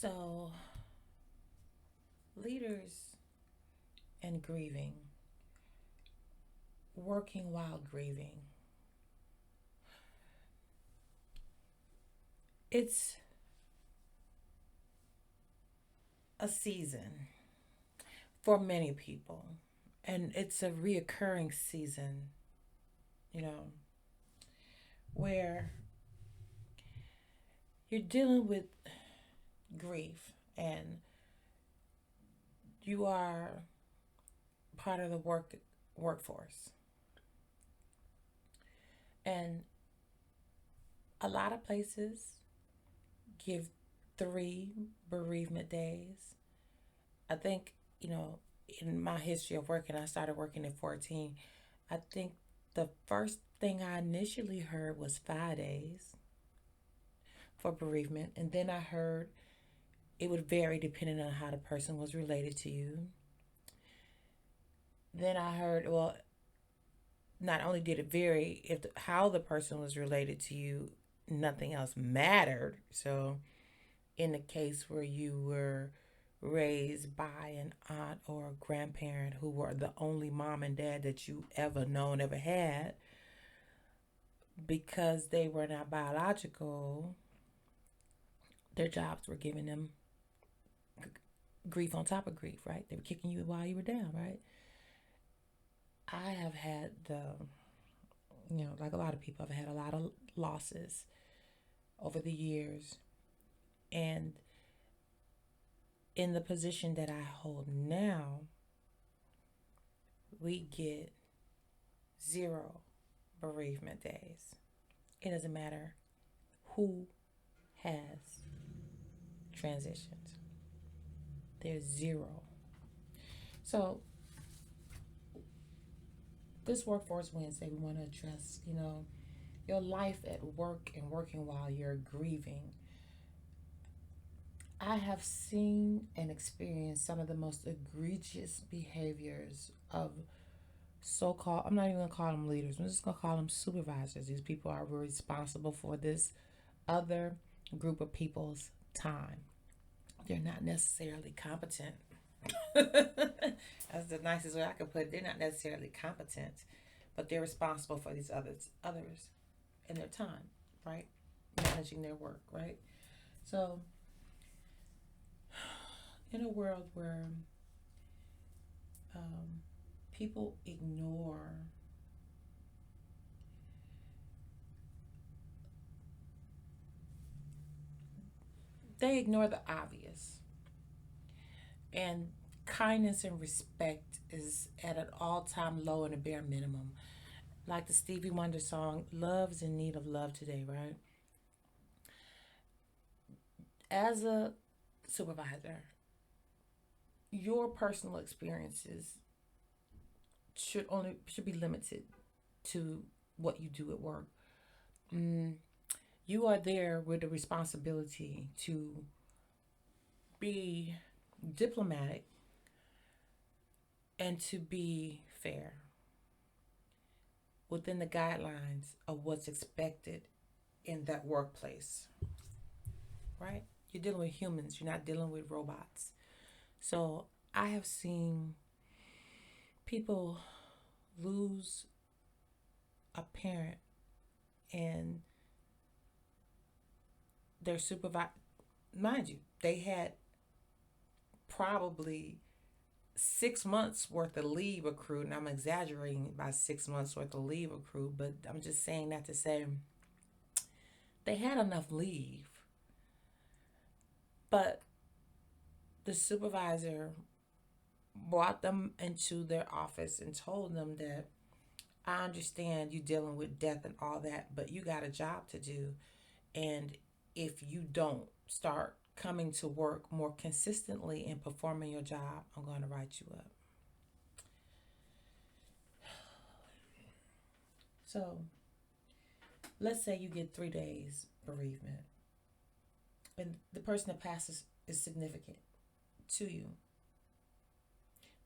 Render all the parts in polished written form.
So, leaders and grieving, working while grieving, it's a season for many people, and it's a reoccurring season, you know, where you're dealing with grief and you are part of the workforce. And a lot of places give 3 bereavement days. I think, in my history of working, I started working at 14. I think the first thing I initially heard was 5 days for bereavement. And then I heard it would vary depending on how the person was related to you. Then I heard, well, not only did it vary if how the person was related to you, nothing else mattered. So, in the case where you were raised by an aunt or a grandparent who were the only mom and dad that you ever known, ever had, because they were not biological, their jobs were giving them grief on top of grief, right? They were kicking you while you were down, right? I have had like a lot of people, I've had a lot of losses over the years. And in the position that I hold now, we get 0 bereavement days. It doesn't matter who has transitioned, there's zero. So, this Workforce Wednesday, we want to address, your life at work and working while you're grieving. I have seen and experienced some of the most egregious behaviors of so called, I'm not even going to call them leaders, I'm just going to call them supervisors. These people are responsible for this other group of people's time. They're not necessarily competent. That's the nicest way I could put it. They're not necessarily competent, but they're responsible for these others and their time, right? Managing their work, right? So, in a world where people ignore the obvious, and kindness and respect is at an all-time low and a bare minimum. Like the Stevie Wonder song, "Love's in need of love today," right? As a supervisor, your personal experiences should be limited to what you do at work. Mm, you are there with the responsibility to be diplomatic and to be fair within the guidelines of what's expected in that workplace, right? You're dealing with humans, you're not dealing with robots. So I have seen people lose a parent and their supervisor, mind you, they had probably 6 months worth of leave accrued, and I'm exaggerating by 6 months worth of leave accrued, but I'm just saying that to say they had enough leave, but the supervisor brought them into their office and told them that I understand you dealing with death and all that, but you got a job to do. And if you don't start coming to work more consistently and performing your job, I'm going to write you up. So let's say you get 3 days bereavement, and the person that passes is significant to you.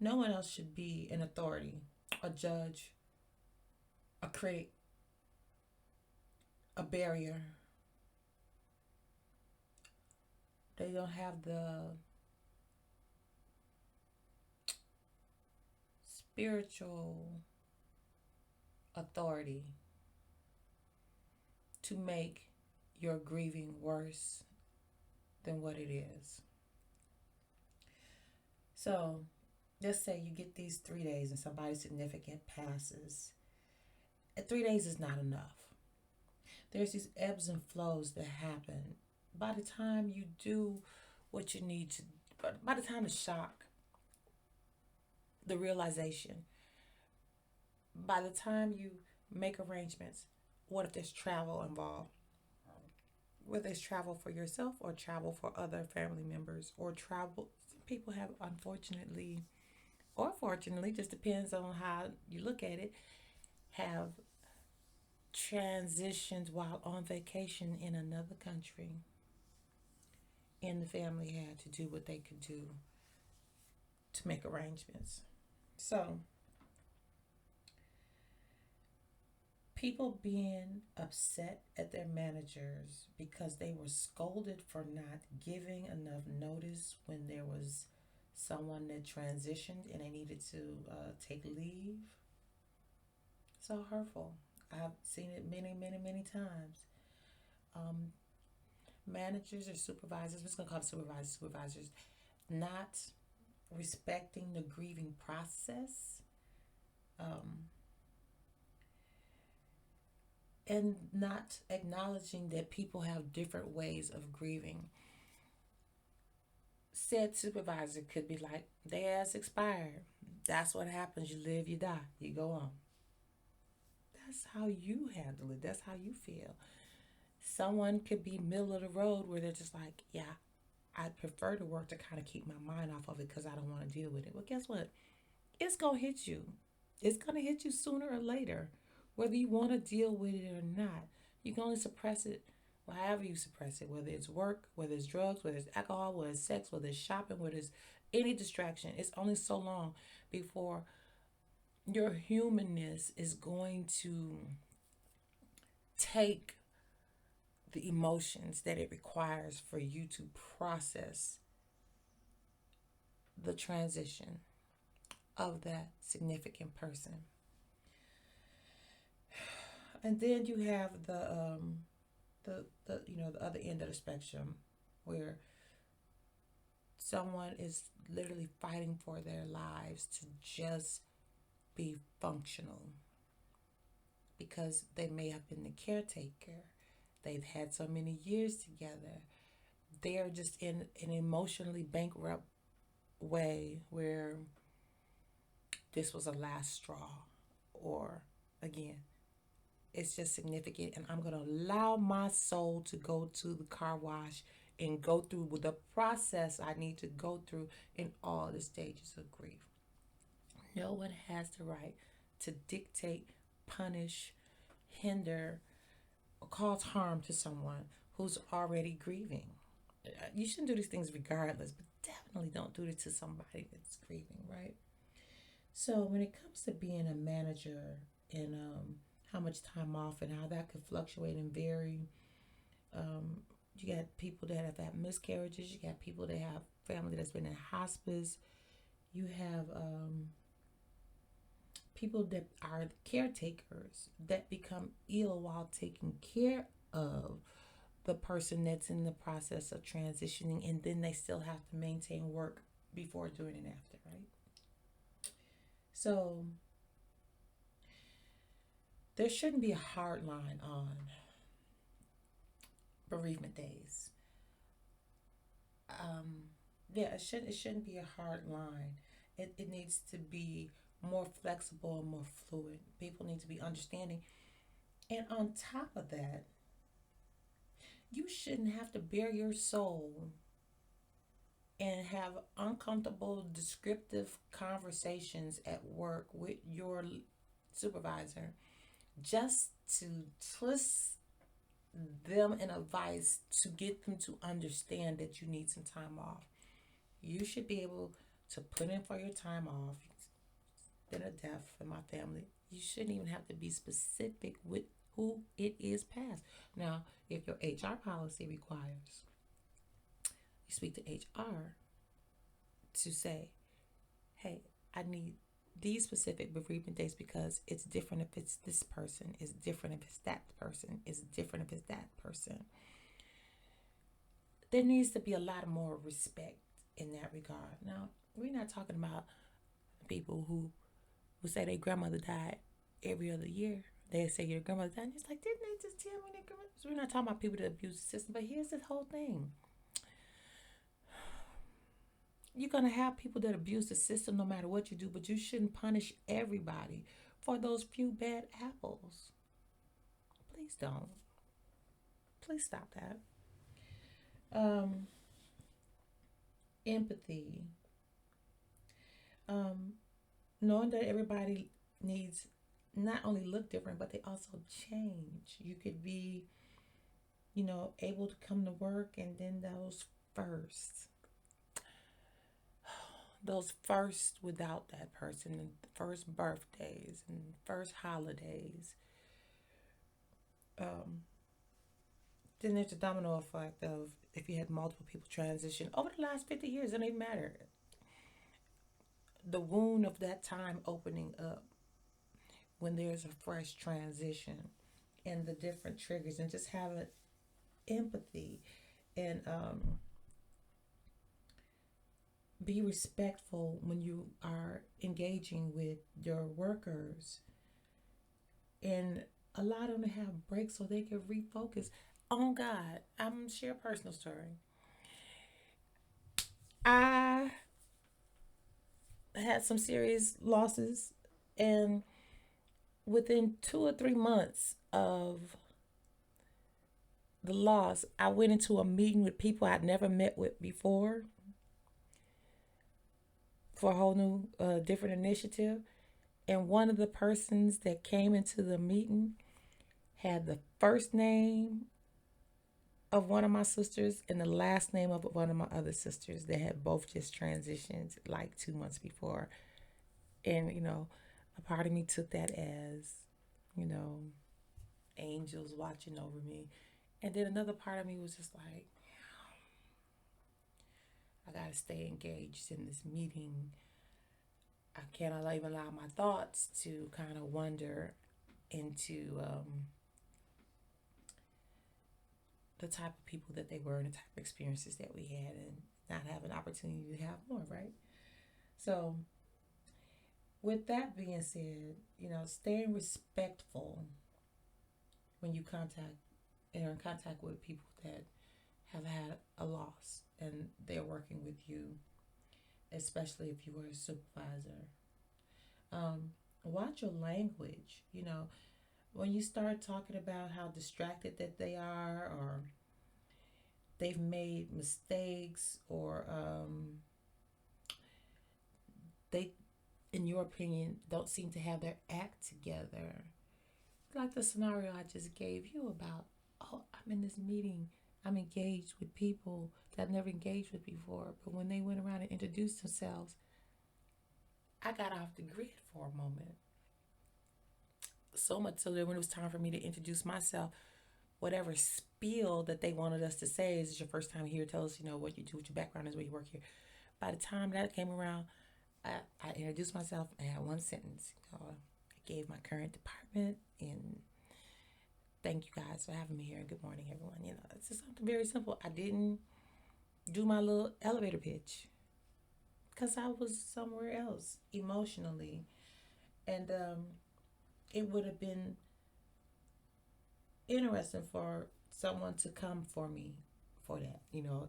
No one else should be an authority, a judge, a critic, a barrier They don't have the spiritual authority to make your grieving worse than what it is. So, just say you get these 3 days and somebody significant passes. And 3 days is not enough. There's these ebbs and flows that happen. By the time you do what you need to, by the time the shock, the realization, by the time you make arrangements, what if there's travel involved? Whether it's travel for yourself or travel for other family members or travel, some people have, unfortunately or fortunately, just depends on how you look at it, have transitions while on vacation in another country, and the family had to do what they could do to make arrangements. So, people being upset at their managers because they were scolded for not giving enough notice when there was someone that transitioned and they needed to take leave. So hurtful. I've seen it many, many, many times. Um, Managers or supervisors, I'm just going to call them supervisors, not respecting the grieving process, um, and not acknowledging that people have different ways of grieving. Said supervisor could be like, they ass expired. That's what happens. You live, you die, you go on. That's how you handle it. That's how you feel. Someone could be middle of the road where they're just like, yeah, I prefer to work to kind of keep my mind off of it because I don't want to deal with it. Well, guess what? It's going to hit you. It's going to hit you sooner or later, whether you want to deal with it or not. You can only suppress it however you suppress it, whether it's work, whether it's drugs, whether it's alcohol, whether it's sex, whether it's shopping, whether it's any distraction. It's only so long before your humanness is going to take the emotions that it requires for you to process the transition of that significant person. And then you have the other end of the spectrum where someone is literally fighting for their lives to just be functional because they may have been the caretaker. They've had so many years together. They're just in an emotionally bankrupt way where this was a last straw, or again, it's just significant, and I'm going to allow my soul to go to the car wash and go through the process I need to go through in all the stages of grief. No one has the right to dictate, punish, hinder, or cause harm to someone who's already grieving. You shouldn't do these things regardless, but definitely don't do it to somebody that's grieving, right? So when it comes to being a manager and how much time off and how that could fluctuate and vary, you got people that have had miscarriages. You got people that have family that's been in hospice. You have people that are caretakers that become ill while taking care of the person that's in the process of transitioning, and then they still have to maintain work before, during, and after, right? So there shouldn't be a hard line on bereavement days. It shouldn't be a hard line. It needs to be more flexible and more fluid. People need to be understanding. And on top of that, you shouldn't have to bare your soul and have uncomfortable, descriptive conversations at work with your supervisor just to twist them in a vice to get them to understand that you need some time off. You should be able to put in for your time off. Been a death in my family. You shouldn't even have to be specific with who it is past. Now, if your HR policy requires, you You speak to HR to say, hey, I need these specific bereavement days because it's different if it's this person, it's different if it's that person, it's different if it's that person. There needs to be a lot more respect in that regard. Now, we're not talking about people who would say their grandmother died every other year. They say your grandmother died, and it's like, didn't they just tell me their grandmother? So we're not talking about people that abuse the system, but here's this whole thing. You're going to have people that abuse the system no matter what you do, but you shouldn't punish everybody for those few bad apples. Please don't. Please stop that. Um, Empathy. Um, Knowing that everybody needs not only look different, but they also change. You could be, able to come to work, and then first, those first without that person, and first birthdays and first holidays. Um, then there's a domino effect of if you had multiple people transition over the last 50 years, it don't even matter. The wound of that time opening up when there's a fresh transition and the different triggers, and just having empathy and be respectful when you are engaging with your workers, and allow them to have breaks so they can refocus on God. I'm gonna share a personal story. I had some serious losses, and within 2 or 3 months of the loss, I went into a meeting with people I'd never met with before for a whole new, different initiative. And one of the persons that came into the meeting had the first name of one of my sisters and the last name of one of my other sisters that had both just transitioned like 2 months before. And, a part of me took that as, you know, angels watching over me. And then another part of me was just like, I got to stay engaged in this meeting. I can't even allow my thoughts to kind of wander into the type of people that they were and the type of experiences that we had, and not have an opportunity to have more, right? So, with that being said, staying respectful when you are in contact with people that have had a loss and they're working with you, especially if you were a supervisor. Watch your language. When you start talking about how distracted that they are, or they've made mistakes, or they, in your opinion, don't seem to have their act together. Like the scenario I just gave you about, oh, I'm in this meeting, I'm engaged with people that I've never engaged with before, but when they went around and introduced themselves, I got off the grid for a moment. So much so that when it was time for me to introduce myself, whatever spiel that they wanted us to say, is your first time here, tell us, what you do, what your background is, where you work here. By the time that came around, I introduced myself and I had one sentence. I gave my current department and thank you guys for having me here, and good morning, everyone. It's just something very simple. I didn't do my little elevator pitch because I was somewhere else emotionally. And it would have been interesting for someone to come for me for that,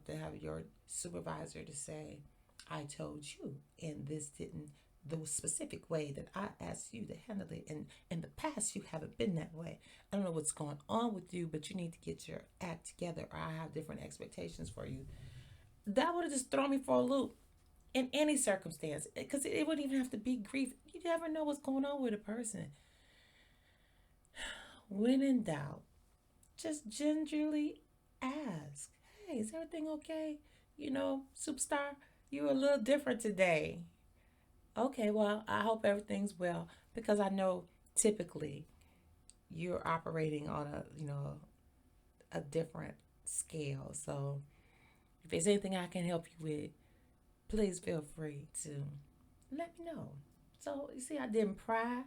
to have your supervisor to say, I told you, and this didn't, the specific way that I asked you to handle it. And in the past, you haven't been that way. I don't know what's going on with you, but you need to get your act together, or I have different expectations for you. That would have just thrown me for a loop in any circumstance, because it wouldn't even have to be grief. You never know what's going on with a person. When in doubt, just gingerly ask, hey, is everything okay? Superstar, you're a little different today. Okay, well, I hope everything's well, because I know typically you're operating on a different scale. So If there's anything I can help you with, please feel free to let me know. So, you see, I didn't pry,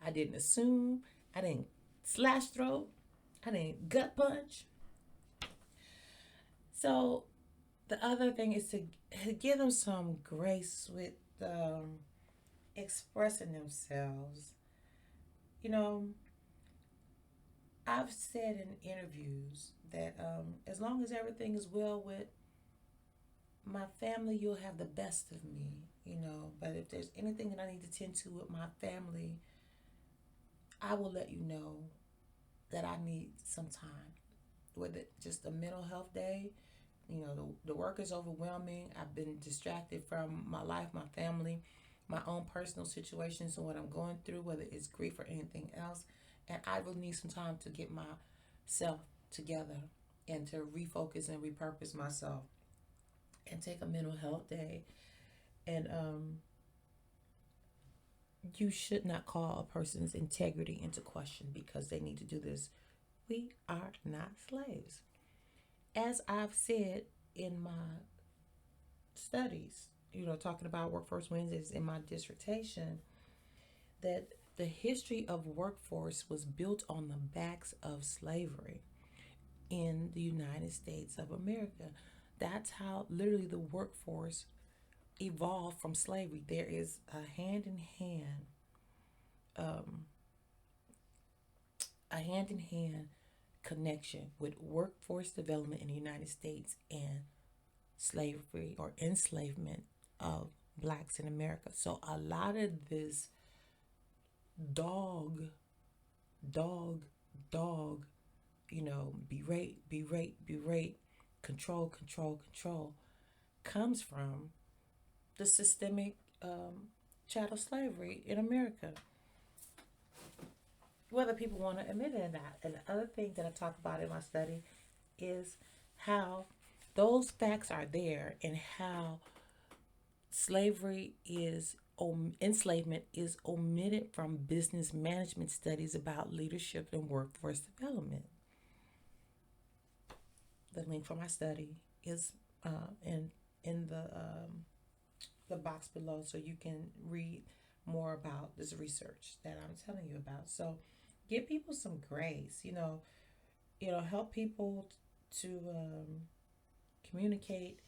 I didn't assume, I didn't slash throat, I didn't gut punch. So, the other thing is to give them some grace with expressing themselves. You know, I've said in interviews that as long as everything is well with my family, you'll have the best of me, you know. But if there's anything that I need to tend to with my family, I will let you know that I need some time. Whether it's just a mental health day, you know, the work is overwhelming. I've been distracted from my life, my family, my own personal situations and what I'm going through, whether it's grief or anything else. And I will need some time to get myself together and to refocus and repurpose myself and take a mental health day. And you should not call a person's integrity into question because they need to do this. We are not slaves. As I've said in my studies, you know, talking about Workforce Wednesdays in my dissertation, that the history of workforce was built on the backs of slavery in the United States of America. That's how literally the workforce evolved from slavery. There is um, a hand in hand connection with workforce development in the United States and slavery or enslavement of blacks in America. So a lot of this dog, dog, dog, you know, berate, control, control, control comes from the systemic chattel slavery in America, whether people want to admit it or not. And the other thing that I talk about in my study is how those facts are there and how slavery is enslavement is omitted from business management studies about leadership and workforce development. The link for my study is in the box below, so you can read more about this research that I'm telling you about. So, give people some grace. Help people to communicate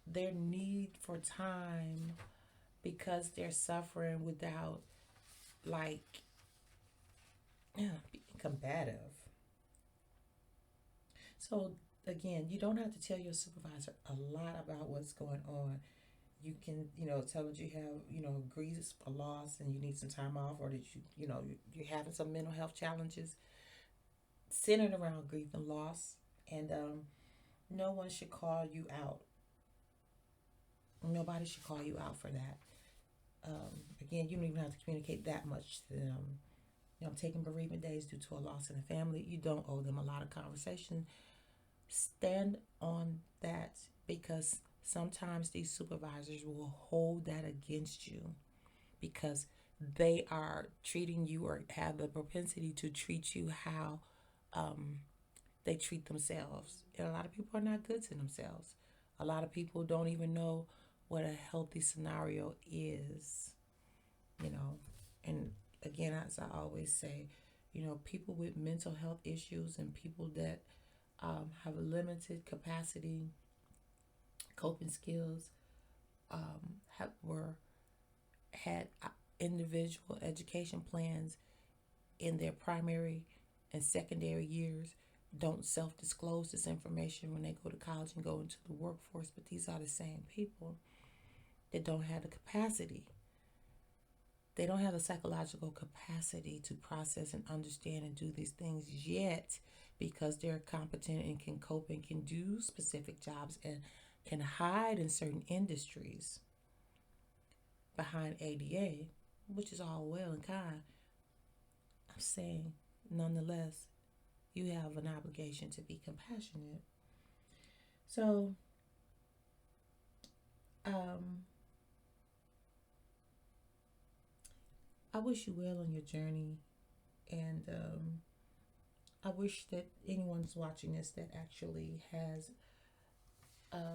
their need for time because they're suffering without like being combative. So again, you don't have to tell your supervisor a lot about what's going on. You can, tell that you have, grief, a loss, and you need some time off, or that you're having some mental health challenges centered around grief and loss, and no one should call you out. Nobody should call you out for that. Again, you don't even have to communicate that much to them. Taking bereavement days due to a loss in the family, you don't owe them a lot of conversation. Stand on that because sometimes these supervisors will hold that against you because they are treating you or have the propensity to treat you how they treat themselves. And a lot of people are not good to themselves. A lot of people don't even know what a healthy scenario is, And again, as I always say, people with mental health issues and people that have a limited capacity, coping skills, had individual education plans in their primary and secondary years. Don't self-disclose this information when they go to college and go into the workforce. But these are the same people that don't have the capacity. They don't have the psychological capacity to process and understand and do these things yet because they're competent and can cope and can do specific jobs and can hide in certain industries behind ADA, which is all well and kind. I'm saying, nonetheless, you have an obligation to be compassionate. So, I wish you well on your journey, and I wish that anyone's watching this that actually has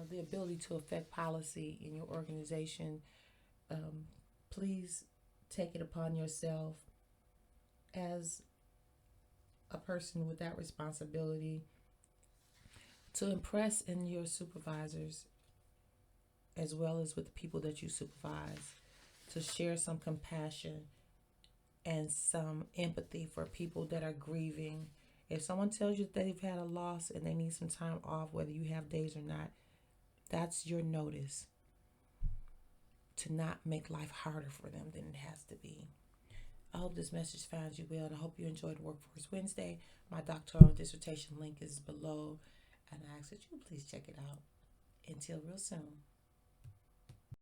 the ability to affect policy in your organization, um, please take it upon yourself as a person with that responsibility to impress in your supervisors as well as with the people that you supervise, to share some compassion and some empathy for people that are grieving. If someone tells you that they've had a loss and they need some time off, whether you have days or not, that's your notice to not make life harder for them than it has to be. I hope this message finds you well, and I hope you enjoyed Workforce Wednesday. My doctoral dissertation link is below, and I ask that you please check it out. Until real soon.